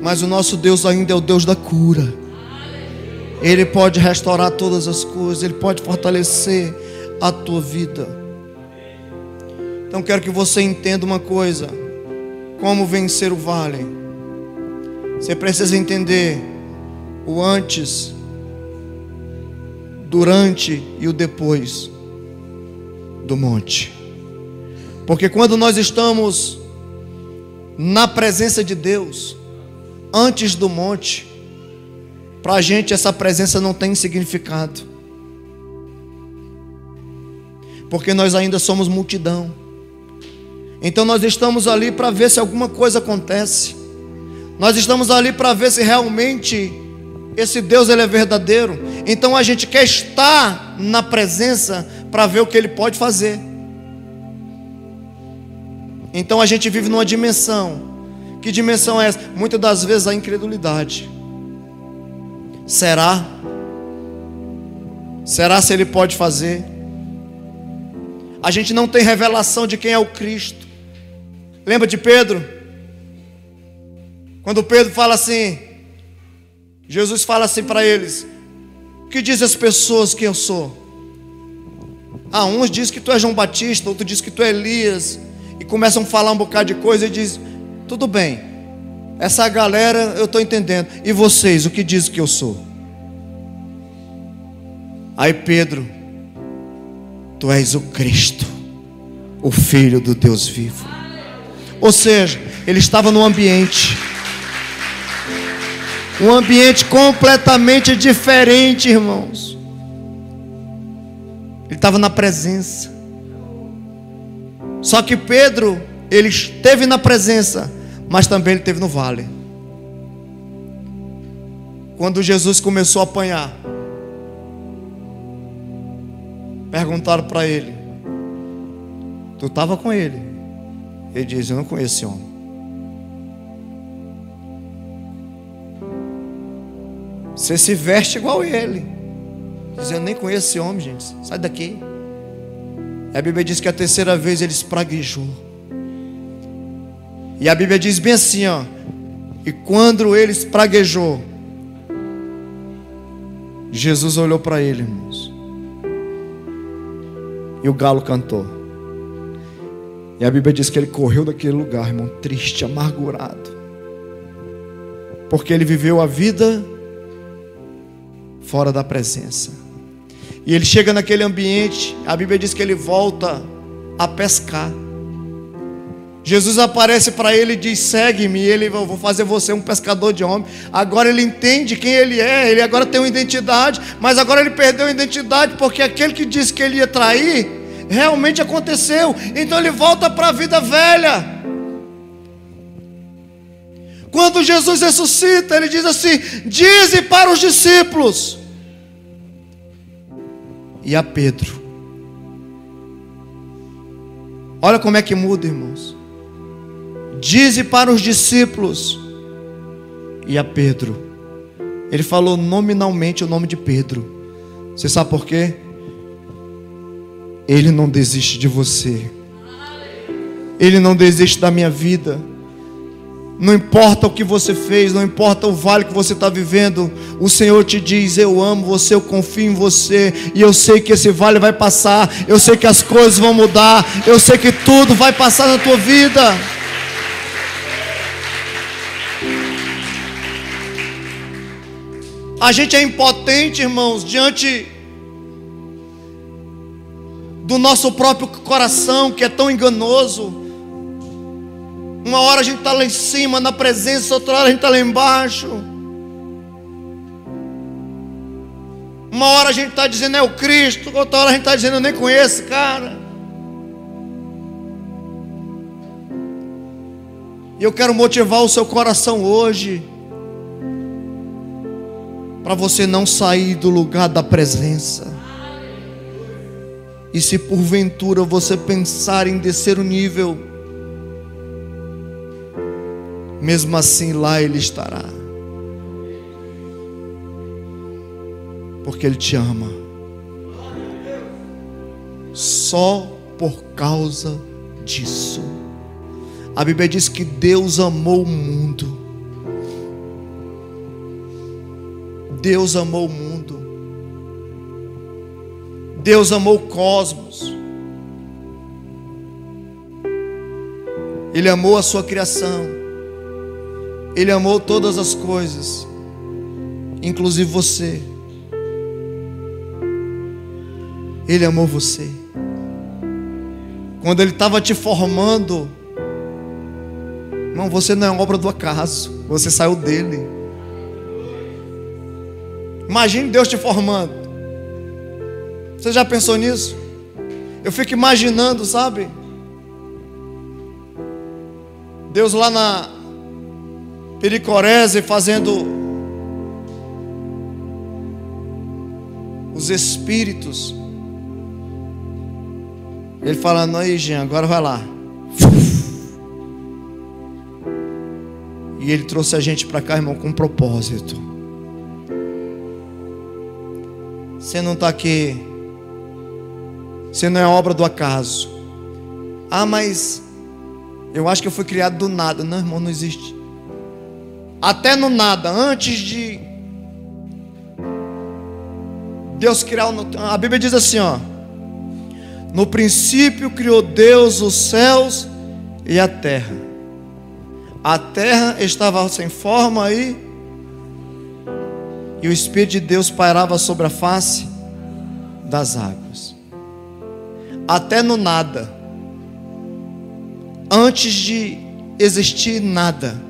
Mas o nosso Deus ainda é o Deus da cura. Ele pode restaurar todas as coisas. Ele pode fortalecer a tua vida. Então quero que você entenda uma coisa: como vencer o vale. Você precisa entender o antes, durante e o depois do monte. Porque quando nós estamos na presença de Deus, antes do monte, para a gente essa presença não tem significado, porque nós ainda somos multidão. Então nós estamos ali para ver se alguma coisa acontece. Nós estamos ali para ver se realmente esse Deus ele é verdadeiro. Então a gente quer estar na presença para ver o que Ele pode fazer. Então a gente vive numa dimensão. Que dimensão é essa? Muitas das vezes a incredulidade. Será? Será se Ele pode fazer? A gente não tem revelação de quem é o Cristo. Lembra de Pedro? Quando Pedro fala assim, Jesus fala assim para eles: o que dizem as pessoas que eu sou? Uns dizem que tu és João Batista, outros dizem que tu é Elias, e começam a falar um bocado de coisa e diz: tudo bem, essa galera eu estou entendendo, e vocês, o que dizem que eu sou? Aí Pedro: tu és o Cristo, o Filho do Deus vivo. Ou seja, ele estava num ambiente, um ambiente completamente diferente, irmãos. Ele estava na presença. Só que Pedro, ele esteve na presença, mas também ele esteve no vale. Quando Jesus começou a apanhar, perguntaram para ele: tu estava com ele? Ele diz: eu não conheço esse homem. Você se veste igual a ele. Diz: eu nem conheço esse homem, gente, sai daqui. A Bíblia diz que a terceira vez ele espraguejou. E a Bíblia diz bem assim, ó: e quando ele espraguejou, Jesus olhou para ele, irmãos, e o galo cantou. E a Bíblia diz que ele correu daquele lugar, irmão, triste, amargurado, porque ele viveu a vida fora da presença. E ele chega naquele ambiente, a Bíblia diz que ele volta a pescar. Jesus aparece para ele e diz: segue-me. E ele: eu vou fazer você um pescador de homens. Agora ele entende quem ele é. Ele agora tem uma identidade, mas agora ele perdeu a identidade, porque aquele que disse que ele ia trair realmente aconteceu. Então ele volta para a vida velha. Quando Jesus ressuscita, ele diz assim: dize para os discípulos. E a Pedro, olha como é que muda, irmãos. Dize para os discípulos. E a Pedro, ele falou nominalmente o nome de Pedro. Você sabe por quê? Ele não desiste de você. Ele não desiste da minha vida. Não importa o que você fez, não importa o vale que você está vivendo, o Senhor te diz: eu amo você, eu confio em você, e eu sei que esse vale vai passar, eu sei que as coisas vão mudar, eu sei que tudo vai passar na tua vida. A gente é impotente, irmãos, diante do nosso próprio coração, que é tão enganoso. Uma hora a gente está lá em cima na presença, outra hora a gente está lá embaixo. Uma hora a gente está dizendo é o Cristo, outra hora a gente está dizendo eu nem conheço esse cara. E eu quero motivar o seu coração hoje, para você não sair do lugar da presença. E se porventura você pensar em descer o nível, mesmo assim lá Ele estará, porque Ele te ama. Só por causa disso. A Bíblia diz que Deus amou o mundo. Deus amou o mundo. Deus amou o cosmos. Ele amou a sua criação. Ele amou todas as coisas, inclusive você. Ele amou você. Quando Ele estava te formando, irmão, você não é obra do acaso, você saiu dele. Imagine Deus te formando. Você já pensou nisso? Eu fico imaginando, sabe? Deus lá na Pericorese fazendo os espíritos. Ele falando, aí Jean, agora vai lá. E Ele trouxe a gente para cá, irmão, com um propósito. Você não está aqui, você não é obra do acaso. Ah, mas eu acho que eu fui criado do nada. Não, irmão, não existe. Até no nada, antes de Deus criar, a Bíblia diz assim, ó: no princípio criou Deus os céus e a terra. A terra estava sem forma e o Espírito de Deus pairava sobre a face das águas. Até no nada, antes de existir nada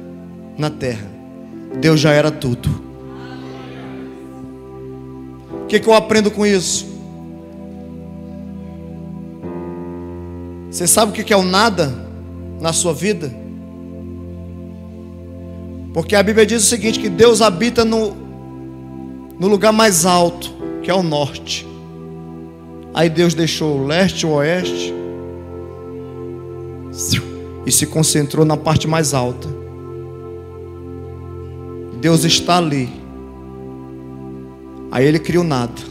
na terra, Deus já era tudo. O que eu aprendo com isso? Você sabe o que é o nada na sua vida? Porque a Bíblia diz o seguinte, que Deus habita no lugar mais alto, que é o norte. Aí Deus deixou o leste e o oeste e se concentrou na parte mais alta. Deus está ali. Aí Ele criou nada.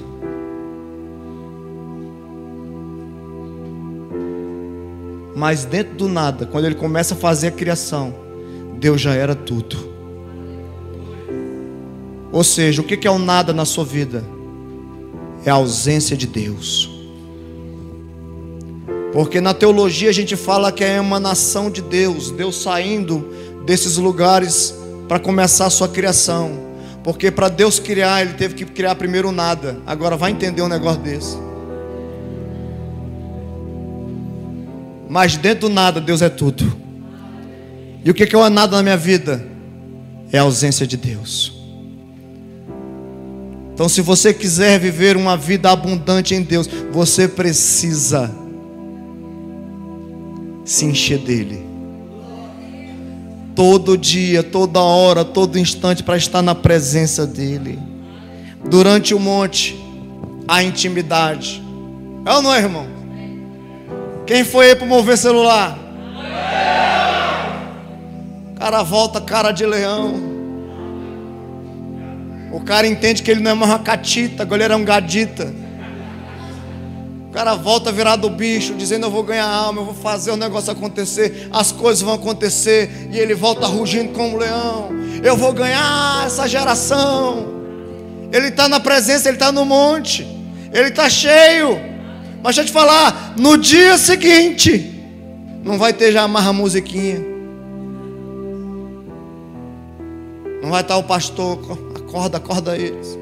Mas dentro do nada, quando Ele começa a fazer a criação, Deus já era tudo. Ou seja, o que é o nada na sua vida? É a ausência de Deus. Porque na teologia a gente fala que é a emanação de Deus, Deus saindo desses lugares para começar a sua criação. Porque para Deus criar, Ele teve que criar primeiro o nada. Agora vai entender um negócio desse. Mas dentro do nada, Deus é tudo. E o que é o nada na minha vida? É a ausência de Deus. Então, se você quiser viver uma vida abundante em Deus, você precisa se encher dEle. Todo dia, toda hora, todo instante, para estar na presença dEle. Durante o monte, a intimidade. É ou não é, irmão? Quem foi aí para mover celular? O cara volta cara de leão. O cara entende que ele não é mais uma catita, agora ele é um gadita. O cara volta virado bicho, dizendo eu vou ganhar alma, eu vou fazer o negócio acontecer, as coisas vão acontecer. E ele volta rugindo como um leão. Eu vou ganhar essa geração. Ele está na presença, ele está no monte, ele está cheio. Mas deixa eu te falar, no dia seguinte não vai ter já mais a musiquinha. Não vai estar o pastor acorda eles.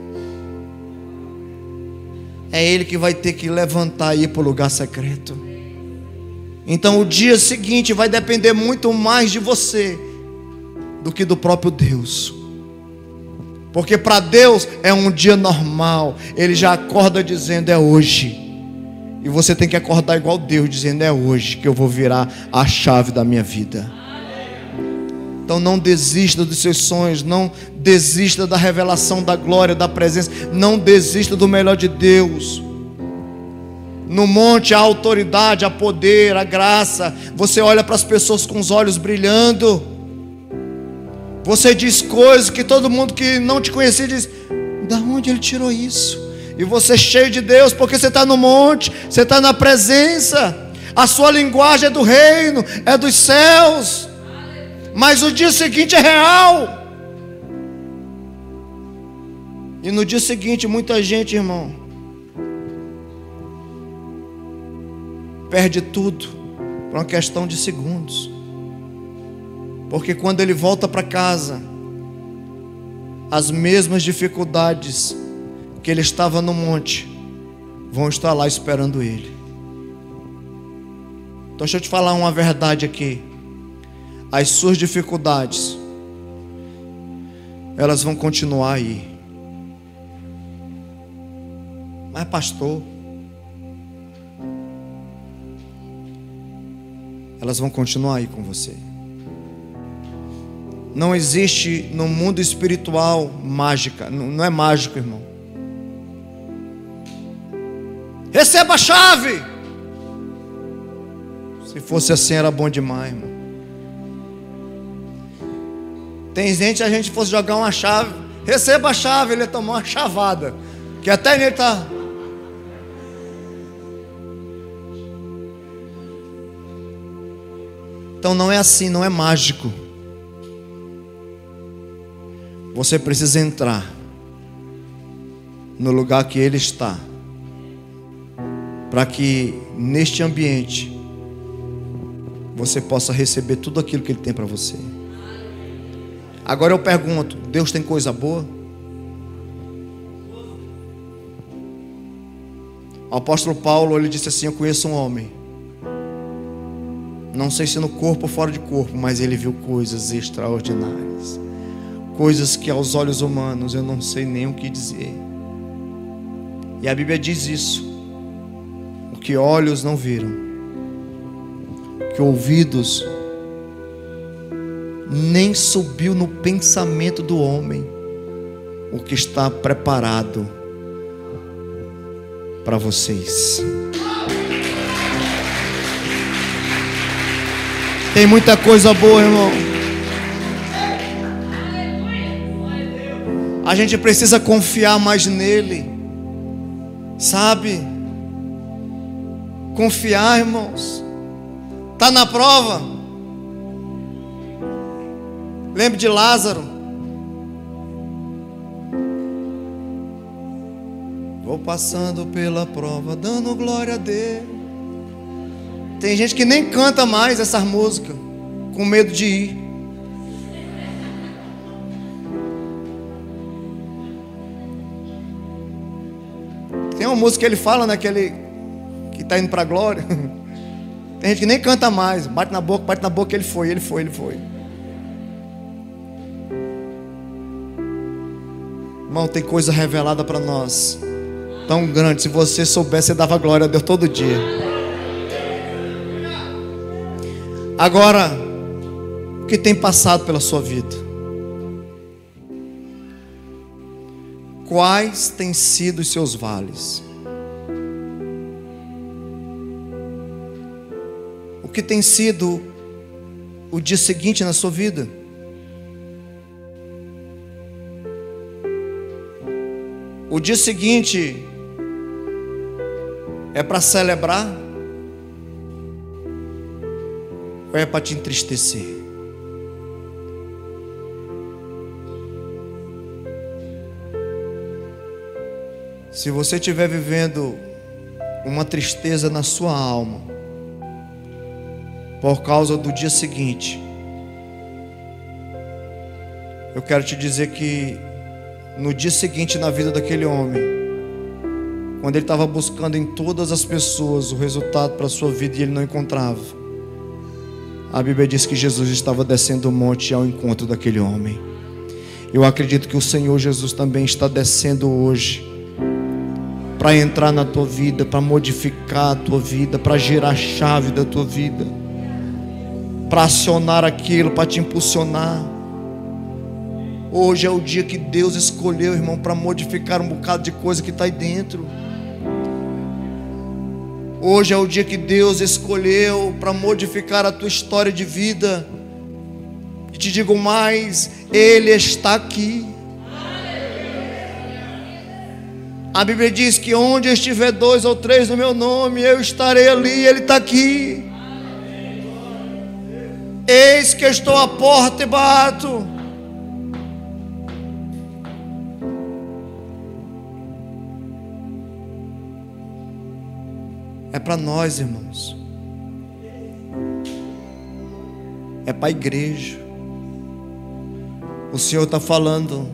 É Ele que vai ter que levantar e ir para o lugar secreto. Então o dia seguinte vai depender muito mais de você do que do próprio Deus. Porque para Deus é um dia normal. Ele já acorda dizendo: é hoje. E você tem que acordar igual Deus, dizendo: é hoje que eu vou virar a chave da minha vida. Então não desista dos seus sonhos, não desista da revelação da glória, da presença, não desista do melhor de Deus. No monte há autoridade, há poder, há graça. Você olha para as pessoas com os olhos brilhando. Você diz coisas que todo mundo que não te conhecia diz: da onde ele tirou isso? E você é cheio de Deus, porque você está no monte, você está na presença. A sua linguagem é do reino, é dos céus. Mas o dia seguinte é real. E no dia seguinte muita gente, irmão, perde tudo por uma questão de segundos. Porque quando ele volta para casa, as mesmas dificuldades que ele estava no monte vão estar lá esperando ele. Então deixa eu te falar uma verdade aqui. As suas dificuldades, elas vão continuar aí. Mas pastor, elas vão continuar aí com você. Não existe no mundo espiritual mágica. Não é mágico, irmão. Receba a chave. Se fosse assim era bom demais, irmão. Tem gente, se a gente fosse jogar uma chave, receba a chave, ele ia tomar uma chavada, que até nele está. Então não é assim, não é mágico. Você precisa entrar no lugar que Ele está, para que neste ambiente você possa receber tudo aquilo que Ele tem para você. Agora eu pergunto: Deus tem coisa boa? O apóstolo Paulo, ele disse assim: eu conheço um homem, não sei se no corpo ou fora de corpo, mas ele viu coisas extraordinárias, coisas que aos olhos humanos eu não sei nem o que dizer. E a Bíblia diz isso: o que olhos não viram, o que ouvidos nem subiu no pensamento do homem, o que está preparado para vocês. Tem muita coisa boa, irmão. A gente precisa confiar mais nele, sabe? Confiar, irmãos. Está na prova. Lembre de Lázaro. Vou passando pela prova, dando glória a Deus. Tem gente que nem canta mais essas músicas, com medo de ir. Tem uma música que ele fala, né, que está indo para a glória. Tem gente que nem canta mais, bate na boca, ele foi. Irmão, tem coisa revelada para nós tão grande. Se você soubesse, você dava glória a Deus todo dia. Agora, o que tem passado pela sua vida? Quais têm sido os seus vales? O que tem sido o dia seguinte na sua vida? O dia seguinte é para celebrar ou é para te entristecer? Se você estiver vivendo uma tristeza na sua alma por causa do dia seguinte, eu quero te dizer que No dia seguinte, na vida daquele homem, quando ele estava buscando em todas as pessoas o resultado para a sua vida e ele não encontrava, a Bíblia diz que Jesus estava descendo o monte ao encontro daquele homem. Eu acredito que o Senhor Jesus também está descendo hoje para entrar na tua vida, para modificar a tua vida, para girar a chave da tua vida, para acionar aquilo, para te impulsionar. Hoje é o dia que Deus escolheu, irmão, para modificar um bocado de coisa que está aí dentro. Hoje é o dia que Deus escolheu para modificar a tua história de vida. E te digo mais, Ele está aqui. A Bíblia diz que onde estiver 2 ou 3 no meu nome, eu estarei ali. Ele está aqui. Eis que estou à porta e bato. É para nós, irmãos. É para a igreja. O Senhor está falando: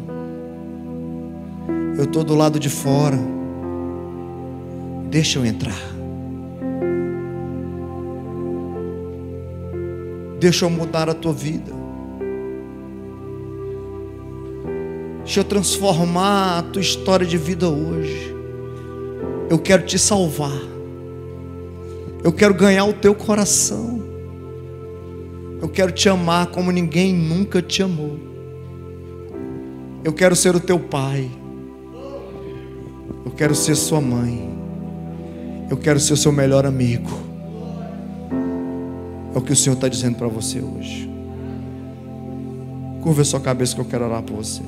eu estou do lado de fora, deixa eu entrar, deixa eu mudar a tua vida, deixa eu transformar a tua história de vida hoje. Eu quero te salvar, eu quero ganhar o teu coração, eu quero te amar como ninguém nunca te amou. Eu quero ser o teu pai, eu quero ser sua mãe, eu quero ser o seu melhor amigo. É o que o Senhor está dizendo para você hoje. Curva a sua cabeça que eu quero orar por você.